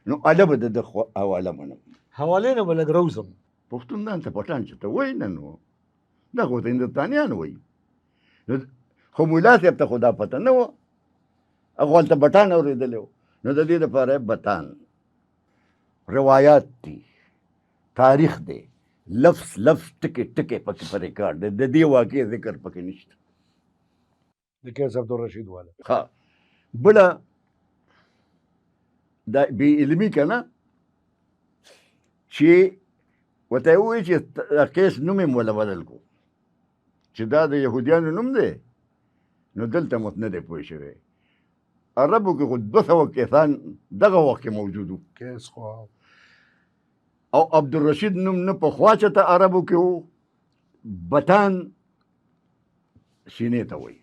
نو اله به د حواله منم. حوالې نه به لږ روزم. پښتون ځان ته پټان چې ته وایي نه نو دا خو ته هندوستانیان وایي. نو خو ملا صاحب ته خو دا پته نه وه، هغه هلته بټان اورېدلی و. نو د دې دپاره بتان روایات دي، تاریخ دی، لفظ لفظ ټکې ټکې پکې په ریکارډ دی، د دې واقع ذکر پکې نشته. د کیس عبدالرشید والا ها بله دا بې علمي که نه چې ورته یې ووایي چې قیس نوم یې وله بدل کړو چې دا د یهودیانو نوم دی، نو دلته مو نه دی پوه شوی. عربو کې خو 200 کسان دغه وخت کې موجود وو، کیس خو او عبدالرشید نوم نه پخوا چېرته عربو کې و، بتان سینې ته وایي.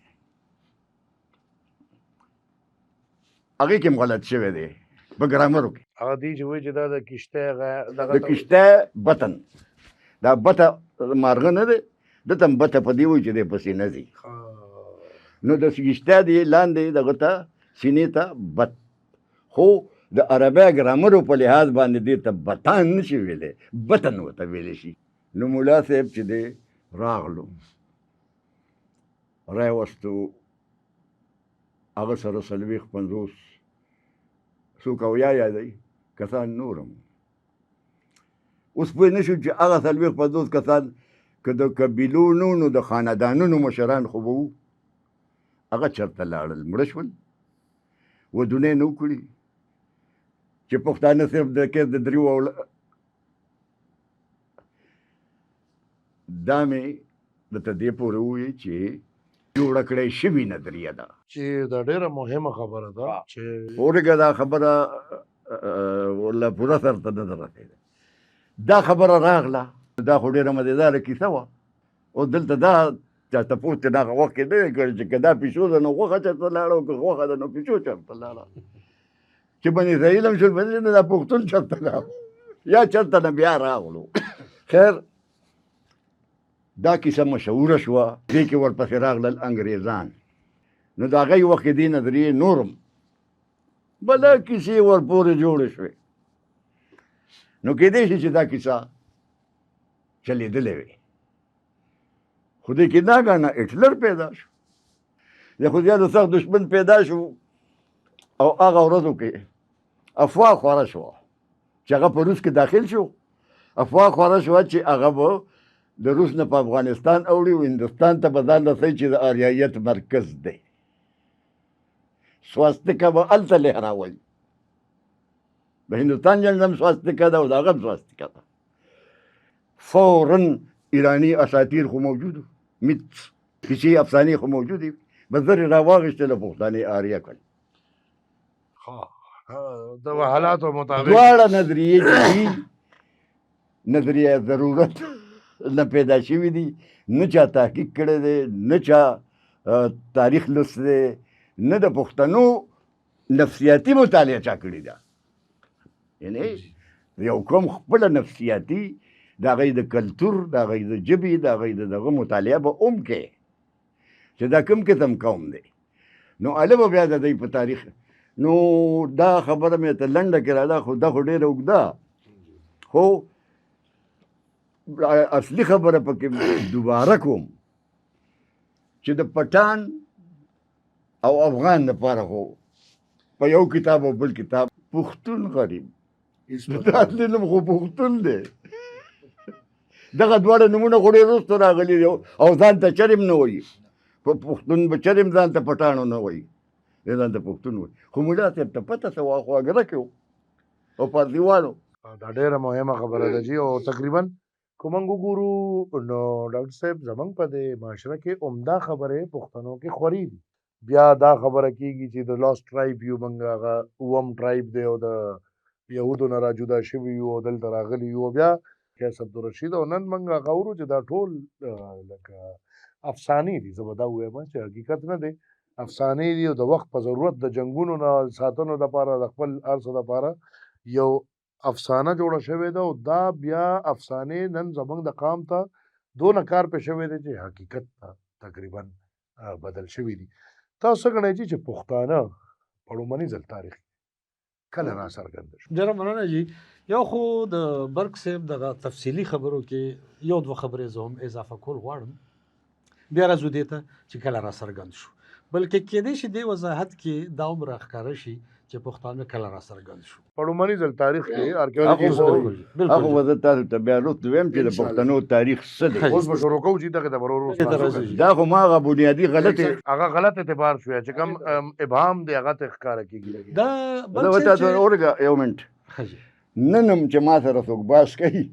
هغې کې هم غلط شوی دی په ګرامرو کې. هغه دی چې وایي چې دا د کشته د کشته بطن، دا بطه مارغه نه دی، دته هم بطه په دې وایي چې دی په سینه ځي. نو د کشته دی لاندې دغه ته سینې ته بط، خو د عربی ګرامرو په لحاظ باندې دې ته بطان نه شي ویلی، بطن ورته ویلی شي. نو ملا صاحب چې دی راغلو رای وستو، هغه سره 40-50 څوک اویا یادوي کسان نورم. اوس پوه نه شو چې هغه 40-50 کسان که د قبیلو نو نو د خاندانونو مشران خو به وو، هغه چېرته لاړل، مړه شول، ودونه یې نه وکړي چې پښتانه صرف د کیس د دریو دا مې درته دې پورې ووایي چې جوړه کړی شوې نظریه ده چې دا ډېره مهمه خبره ده چې اورېږه دا خبره والله پوره سر ته نه ده رسېده. دا خبره راغله، دا خو ډېره مزېداره کیسه وه. او دلته دا چا تپوس چې هغه وخت کې نه دی کړی چې که دا پیشو ده نو غوښه چېرته لاړه، او که غوښه ده نو پیشو چېرته لاړه، چې بني اسرائیل هم شول بدلې نه دا پښتون چېرته لاړو یا چېرته نه بیا راغلو. خیر دا کیسه مشهوره شوه، دې کې ورپسې راغلل انګریزان. نو د هغه وخت کې دې نظریې نورم بله کیسې ورپورې جوړې شوې. نو کېدای شي چې دا کیسه چلېدلې وي، خو دې کې ناګانه هټلر پیدا شو، د خو زیاتو سخت دشمن پیدا شو، او هغه ورځو کې افوا خوره شوه چې هغه په روس کې داخل شو. افوا خوره شوه چې هغه به د روس نه په افغانستان اوړي او هندوستان ته به ځان رسوي چې د آریایت مرکز دی. سواستیکه به هلته لهراول، د هندوستان جنډ هم سواستیکه ده او د هغه هم سواستیکه ده. فورا ایراني اساطیر خو موجود وو، میت کیسې افسانې خو موجودې وي، بس زر یې راواخېستل او پښتانه آریه کړل. د حالاتو مطابق دواړه نظریې چې دي نظریه ضرورت نه پیدا شوي دي، نه چا تحقیق کړی دی، نه چا تاریخ لوستی دی، نه د پښتنو نفسیاتي مطالعه چا کړې ده. یعنې یو کوم خپله نفسیاتي د هغوی د کلتور، د هغوی د ژبې، د هغوی د دغه مطالعه به هم کې چې دا کوم قسم قوم دی. نو هله به بیا د دوی په تاریخ. نو دا خبره مې ته لنډه کې راده، خو دا خو ډېره اوږده، خو اصلي خبره پکې دوباره کوم چې د پټان او افغان لپاره خو په یو کتاب او بل کتاب پښتون غریب د اصلي نوم خو پښتون دی. دغه دواړه نومونه خو ډېر وروسته راغلي دي او ځان ته چرم نه وایي، په پښتون به چرم ځان ته پټانو نه وایي، ځان ته پښتون وایي. خو ملا صاحب ته پته څه وه، خواږه کې وو او پارسیوانو. دا ډېره مهمه خبره ده جي. او تقریبا که موږ وګورو نو ډاکټر صاحب زموږ په دې معاشره کې عمده خبرې پښتنو کې خوري دي. بیا دا خبره کېږي چې د لاست ټرایب یو موږ هغه اووم ټرایب دی او د یهودو نه را جدا شوي یو او دلته راغلي یو. بیا قیس عبدالرشید او نن موږ هغه اورو چې دا ټول لکه افسانې دي. زه به دا ووایم چې حقیقت نه دی، افسانې دي او د وخت په ضرورت د جنګونو نه ساتنو دپاره د خپل هر څه دپاره یو افسانه جوړه شوې ده. او دا بیا افسانې نن زموږ د قام ته دونه کار پې شوی دی چې حقیقت ته تقریبا بدل شوي دي. تاسو څه ګڼئ چې پښتانه په لومړني ځل تاریخ کله را څرګنده شو؟ ډېره مننه جي. یو خو د برق صاحب دغه تفصیلي خبرو کې یو دوه خبرې زه هم اضافه کول غواړم، بیا راځو دې ته چې کله را څرګند شو، بلکې کېدای شي دې وضاحت کې دا هم راښکاره شي چې پښتانه کله را څرګند شو. په لومړني ځل تاریخ کې هغه ارکیولوژي بالکل هغه وزه تاسو ته بیا وروسته ویم چې د پښتنو تاریخ څه دی. اوس به شروع کوو چې دغه د برورو دې ته راځو جي. دا خو ما هغه بنیادي غلطې هغه غلط اعتبار شو چې کوم ابهام دی هغه ته ښکاره کېږي. دا زه برق به صاحب تاسو چې اورګه یو منټ ښه جي. نن هم چې ما سره څوک باس کوي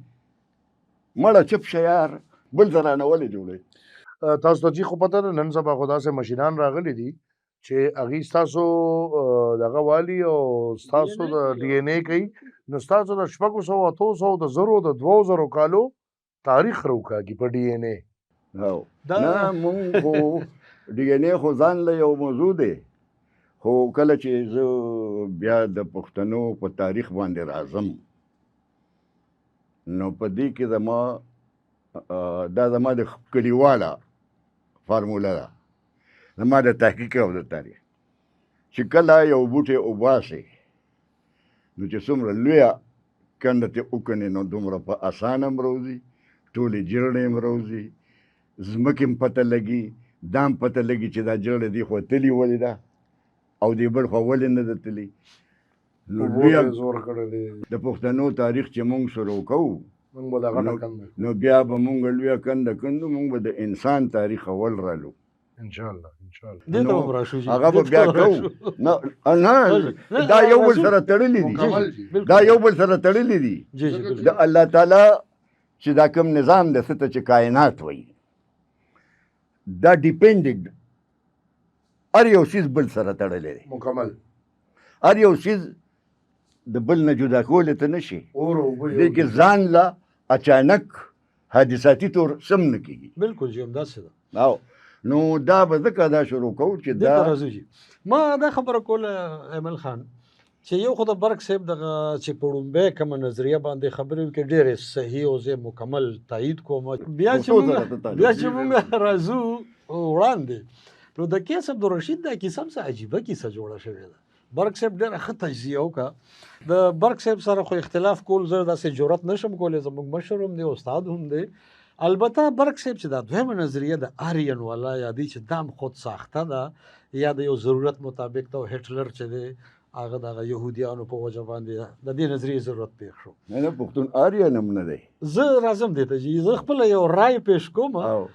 مړه چپ شه یار بل ځای رانه ولې جوړوي. تاسو ته چې خو پته ده نن سبا خو داسې ماشینان راغلي دي چې هغې ستاسو دغه والي او ستاسو د ډي ان اے کوي، نو ستاسو د 600 د 1000 د 2000 کالو تاریخ راوکاږي په ډي ان اے. او دا- نه مونږ خو ډي ان اے خو ځان له یو موضوع دی، خو کله چې زه بیا د پښتنو په تاریخ باندې راځم نو په دې کې دا زما د کلیواله فارموله ده، زما د تحقیق او د تاریخ چې کله یو بوټی وباسې نو چې څومره لویه کنده ترې وکنې نو دومره په اسانه هم راوځي، ټولې جرړې هم راوځي، ځمکې هم پته لګي، دا هم پته لګي چې دا جرړه دې خوا تلي ولې ده او دې بل خوا ولې نه ده تلي. نو لویه زور کړی دی د پښتنو تاریخ چې مونږ شروع کوو موږ به دغه ټکنده نو بیا به مونږ لویه کنده کندو، مونږ به د انسان تاریخ اول رالو. انشاءالله دې ته هم راشو جي. هغه به دې بیا ته کوو. راشو. نه دا یو بل سره تړلي دي، مکمل جی. بالکل. دا یو بل سره تړلي دي. جي جي بالکل. د الله تعالی چې دا کوم نظام د څه ته چې کائنات وایي دا ډیپینډنګ هر یو شیز بل سره تړلی دی، مکمل هر یو شیز د بل نه جدا کولی ته نه شي. اور او اوبه دې کې ځان له اچانک حادثاتي طور سم نه کېږي. بالکل جي همداسې ده. او نو دا به ځکه دا شروع کوو چې دې ته دا راځو جي. ما دا خبره کوله ایمل خان چې یو خو د برق صاحب دغه چې په ړومبی کومه نظریه باندې خبرې وکړې ډېرې صحیح او زه مکمل تایید کوم. بیا چې پښتو مونږ سره ته تعلق بیا چې مونږ راځو وړاندې نو د کیس عبدالرشید دا کیسه هم څه عجیبه کیسه جوړه شوې ده. برق صاحب ډېره ښه تجزیه وکړه. د برق صاحب سره خو اختلاف کول زه داسې جرأت نشم کولی، زموږ مشر هم دی استاد هم دی. البته برق صاحب چې دا دویمه نظریه د آریان والا یادی چې دام خود ساخته ده یا د یو ضرورت مطابق ته هټلر چې دی هغه دغه یهودیانو په وجه باندې د دې نظریې ضرورت پېښ شو. نه نه پښتون آریان هم نه دی. زه راځم دې ته چې زه خپله یو رای پیش کوم. او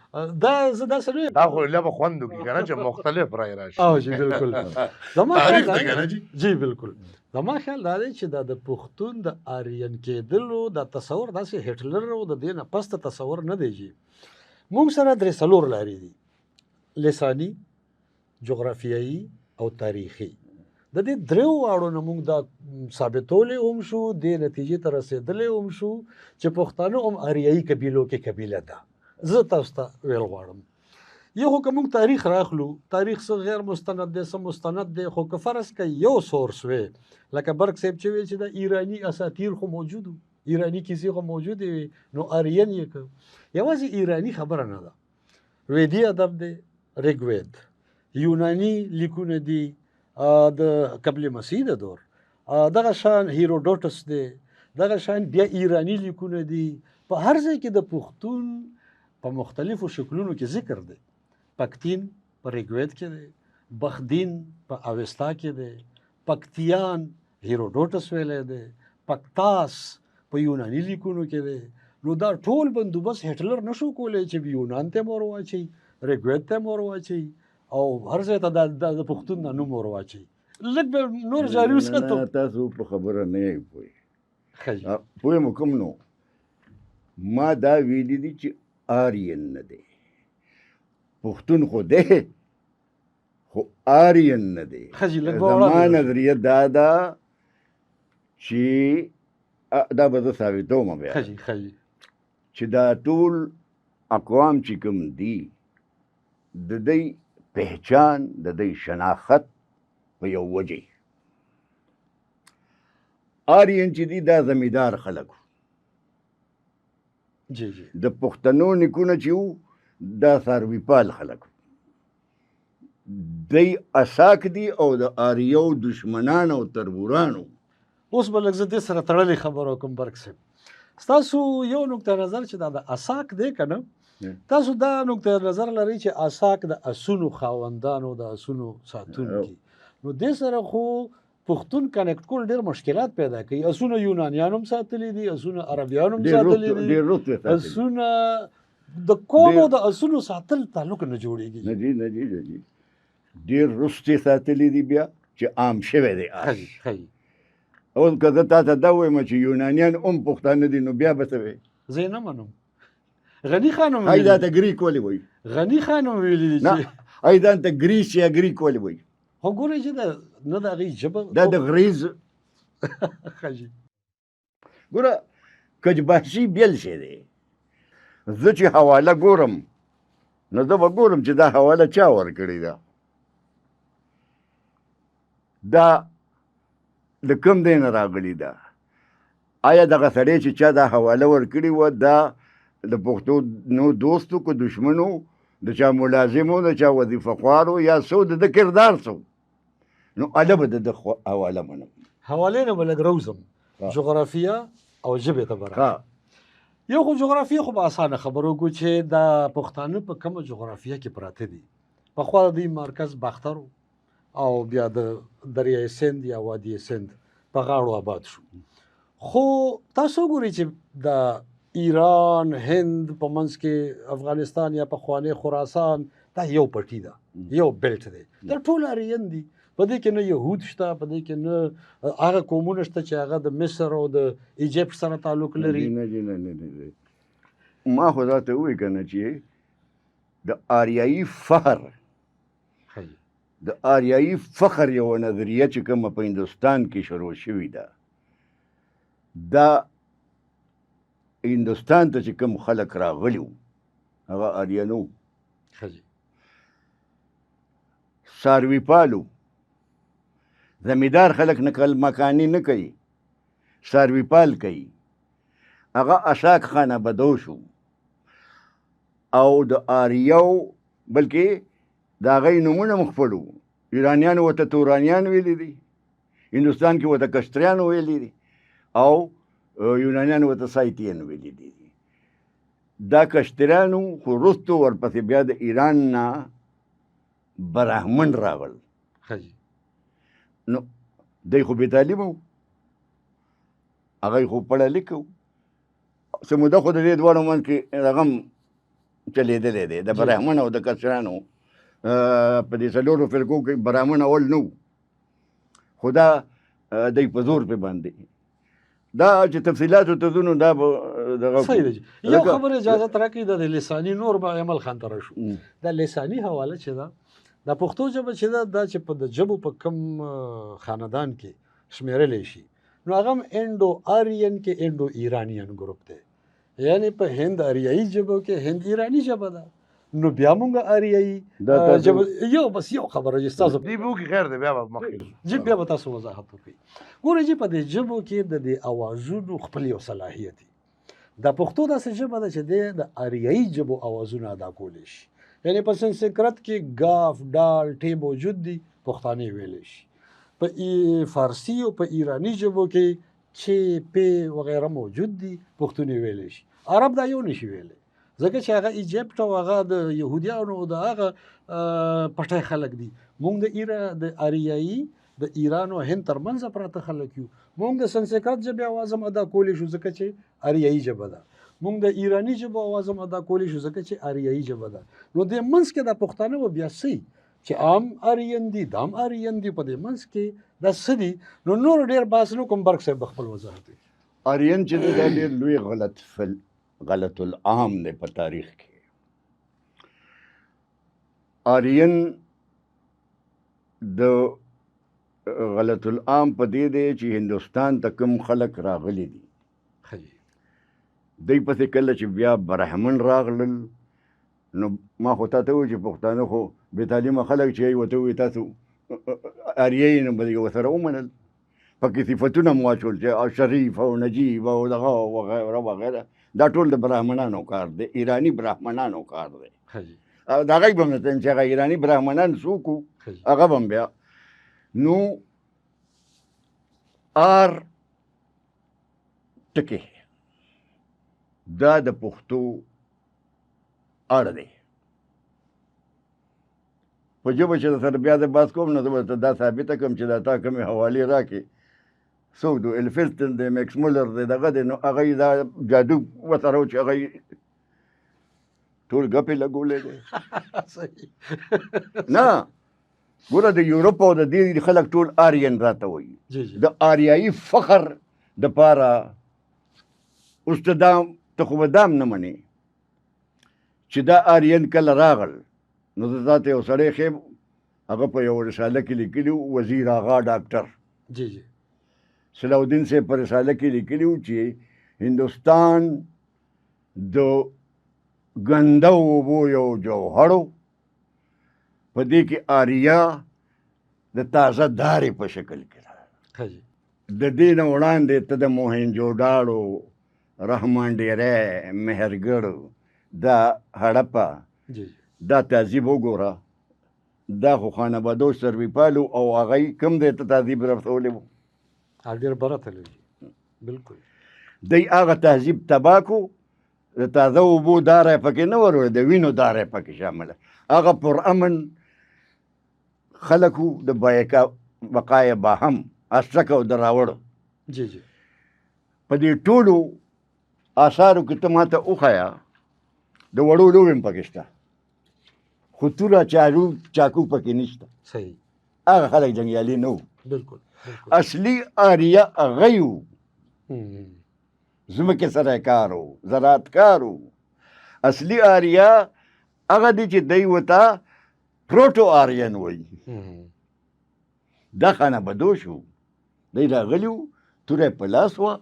دا زه داسې نه یم. دا خو لږ خوند وکړي که نه چې مختلف رای راشي. او جی بالکل زما تاریخ خیال دی که دا نه جي؟ جی بالکل زما خیال دا دی چې دا د پښتون د آریان کېدلو دا تصور داسې هټلر او د دې نه پس ته تصور نه دی جي. موږ سره درې څلور لارې دي، لساني، جغرافیایي او تاریخي. د دې دریو واړو نه موږ دا ثابتولی هم شو، دې نتیجې ته رسېدلی هم شو چې پښتانه هم آریایي قبیلو کې قبیله ده. زه تاسو ته ویل غواړم یو خو که موږ تاریخ راخلو، تاریخ څه غیر مستند دی څه مستند دی، خو که فرض که یو سورس وی لکه برق صاحب چې ویل چې د ایرانی اساطیر خو موجود وو، ایرانی کیسې خو موجودې وي، نو آریان یې که یوازې ایرانی خبره نه ده، ویدي ادب دی، ریګوید، یونانی لیکونه دي د قبل مسیح د دور، دغه شان هیروډوټس دی، دغه شان بیا ایرانی لیکونه دي. په هر ځای کې د پښتون په مختلفو شکلونو کې ذکر دی. پکتین په ریګوید کې دی، بخدین په اوستا کې دی، پکتیان هیروډوټس ویلی دی، پکتاس په یونانی لیکونو کې دی. نو دا ټول بندوبست هټلر نشو کولی چې یونان ته مور واچي، ریګوید ته مور واچي او هر ځای ته د پښتون نه نوم ور واچي. لږ به نور جاري وساتو. نه تاسو په خبره نه یې پوهې. ښه جي. پوهې مو کوم نو ما دا ویلي دي چې آریان نه دی، پښتون خو دی خو آریان نه دی. ښه جي لږ به زما وړاندې نظریه دا ده چې دا به زه ثابتوم بیا ښه جي ښه جي چې دا ټول اقوام چې کوم دي د دوی پہچان د دوی شناخت په یو وجه آریان چې دي دا زمیندار خلک جی جی د پښتنو نیکونه چې وو دا څارویپال خلک دوی اساک دي او د آریو دشمنان او تربورانو اوس به لږ زه دې سره تړلې خبره وکړم برک صاحب ستاسو یو نقطه نظر چې دا د اساک دی که نه تاسو دا نقطه نظر لرئ چې اساک د اسونو خاوندانو د اسونو ساتونکي نو دې سره خو پښتون کنیکټ کول ډېر مشکلات پیدا کوي اسونه یونانیان هم ساتلي دي اسونه عربیان هم ساتلي دي اسونه د قوم او د اسونو ساتل تعلق نه جوړېږي نه جي ډېر وروسته ساتلي دي بیا چې عام شوی دی اوس که زه تا ته دا ووایم چې یونانیان هم پښتانه دي نو بیا به څه وایي زه یې نه منم غني خان هم دا ته ګریک ولې وایي غني خان هم ویلي دي چې دا ته ګریس یا ګریک ولې وایي خو ګورئ چې نه د هغې ژبه دا د غریز ګوره کجباشي بیل شی دی زه چې حواله ګورم نو زه به ګورم چې دا حواله چا ورکړې ده دا د کوم دی نه راغلې ده آیا دغه سړی چې چا دا حواله ورکړې وه دا د پښتنو دوستو که دشمنو د چا ملازمو د چا وظیفه خوارو یا څو د کردار څو نو اله به د حواله منم حوالې نه به لږ روزم جغرافیه او ژبې ته به یو خو جغرافیه خو به اسانه خبرو وکړو چې دا پښتانه په کومه جغرافیه کې پراته دي پخوا د دوی مرکز باختر او بیا د دریای سند یا وادي سند په غاړو آباد شو خو تاسو ګورئ چې د ایران هند په منځ کې افغانستان یا پخوانی خراسان دا یو پټی ده یو بیلټ دی دا ټول آریین دي په دې کې نه یهود شته په دې کې نه هغه قومونه شته چې هغه د مصر او د ایجپت سره تعلق لري نه ما خو دا ته ووایي که نه چې د آریایي فخر یوه نظریه چې کومه په هندوستان کې شروع شوې ده دا هندوستان ته چې کوم خلک راغلي وو هغه آریانو څاروي پالو زمیندار خلک نقل مکاني نه کوي څاروي پال کوي هغه اشاک خانه بدو شو او د آریو بلکې د هغې نومونه مخفل وو ایرانیانو ورته تورانیان ویلي دي هندوستان کې ورته کشتریانو ویلي دي او یونانیانو ورته سایتیان ویلي دي دا کشتریانو خو وروستو ورپسې بیا د ایران نه برهمن راغل نو دی خو بې تعلیمه وو هغه خو پړه لیکه وو څه موده خو د دې دواړو منځ کې هغه هم چلېدلی دی د برهمن او د کشتریانو په دې څلورو فرقو کې برهمن اول نه وو خو دا دی په زور پې باندې دا چې تفصیلاتو ته ځو نو دا به صحیح دی یو خبره اجازت راکړئ د لساني نور به عمل خان ته راشو دا لساني حواله چې ده دا پښتو ژبه چې ده دا چې په د ژبو په کم خاندان کې شمېرلی شي نو هغه هم انډو آریین کې انډو ایرانیان ګروپ دی یعنی په هند آریایي ژبو کې هند ایراني ژبه ده نو بیا مونږ آریایي ژبه یو بس یو خبره چې ستاسو دې به وکړي خیر دی بیا به مخکې جی بیا به تاسو وضاحت وکړئ ګورئ چې په دې ژبو کې د دې اوازونو خپل یو صلاحیت دی دا پښتو داسې ژبه ده چې د آریایي ژبو اوازونه ادا کولی شي یعنی په سنسکرت کې ګاف ډال ټې موجود دي پښتانه ویلی شي په فارسي او په ایراني ژبو کې چې پې وغیره موجود دي پښتون ویلی شي عرب دا یو نشي ویلی ځکه چې هغه ایجپت او هغه د یهودیانو او د هغه پټی خلک دي مونږ د آریایي د ایران او هند ترمنځ پراته خلک یو مونږ د سنسکرت ژبې اواز هم ادا کولی شو ځکه چې آریایي ژبه ده مونږ د ایراني ژبو اواز هم ادا کولی شو ځکه چې آریایي ژبه ده نو دې منځ کې د پښتانه به بیا څه چې عام آریین دي دا هم آریین دي په دې منځ کې دا څه دي نو نور ډېر بحث نه کوم برق صاحب خپل وضاحت وکړي آریین چې دی دا ډېر لوی غلط العام دی په تاریخ کې آریین د غلط العام په دې دی چې هندوستان ته کوم خلک راغلي دي دی پسې کله چې بیا برهمن راغلل نو ما خو تا ته ووایي چې پښتانه خو بې تعلیمه خلک چې ورته ووایي تاسو آریایي نو به ورسره ومنل پکې صفتونه مو واچول چې شریف او نجیب او دغه وغیره وغیره دا ټول د برهمنانو کار دی ایراني برهمنانو کار دی د هغه به هم نه چې هغه ایراني برهمنان څوک وو هغه به هم بیا نو ټکی دا د پښتو اړ دی. په ژبه چې سره بیا د بحث کوم نه زه به دا ثابته کړم چې دا تا کومې حوالې راکړې څوک دی الفلسټن دی میکس مولر دی دغه دی نو هغه یې دا جادو ورسره و چې هغه یې ټول ګپې لګولې دی. نه ګوره د یورپ او د دې خلک ټول آریین راته وایي جی جی د آریایي فخر دپاره اوس ته دا ته خو به دام نه منې چې دا آریین کله راغل نو زه تا ته یو سړی ښیم هغه په یو رساله کې لیکلي وو وزیر آغا ډاکټر جی جی صلاح الدین صاحب په رساله کې لیکلي وو چې هندوستان د ګنده اوبو یو جوهر و په دې کې آریا د تازه دارې په شکل کې ده. ښه جی د دې نه وړاندې ته د موهنجو ډاړو رحمان ډیری مهرګړ دا هړپه جی جی دا تهذیب وګوره دا خو خانبادو سرویپالو او هغه کوم دی ته تهذیب رسولی وو ډېر بره تللی جی بالکل دی هغه تهذیب تباه کو د تازه اوبو داره پکې نه ورور د وینو داره پکې شامله هغه پر امن خلکو د بقای با هم اسټکه او د راوړو جی جی په دې ټولو آثارو کې ته ماته وښیه د وړو لوبې هم پکې شته خو توره چاکو پکې نشته صحیح هغه خلک جنګیالي نه وو بالکل بالکل اصلي آریا هغه یې وو ځمکې سره کار و زراعت کار و اصلي آریا هغه دی چې دی ورته پروټو آریان وایي دا خانه بدو شو دی راغلي وو توره یې په لاس وه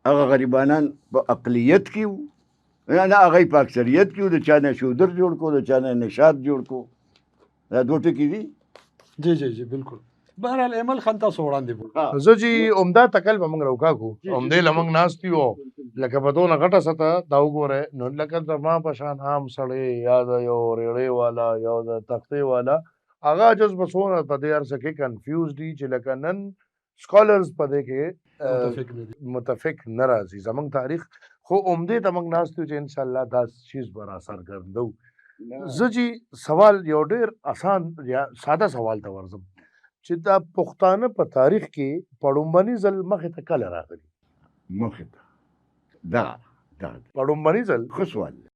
هغه غریبانان په اقلیت کې وو نه هغه یې په اکثریت کې وو د چا نه شودر جوړ کو د چا نه نشاد جوړ کو دا دوه ټکي دي جی جی جی بالکل بهرحال ایمل خان تاسو وړاندې بول زه چې عمده تکل به موږ راوکا کو عمدې لمنګ ناستي وو لکه په دونه غټه سطح دا وګوره نو لکه زما په شان عام سړی یا د یو ریړې والا یا د تختې والا هغه جز بسونه په دې ارسه کې کنفیوز دي چې لکه نن سکالرز په دې کې متفق نه راځي زمونږ تاریخ خو عمدې ته موږ ناستو چې انشاءالله دا چیز به را څرګندو. زه چې سوال یو ډېر اسان یا ساده سوال ته ورځم چې دا پښتانه په تاریخ کې په لومړني ځل مخې ته کله راغلي مخې ته دا په لومړني ځل ښه سوال دی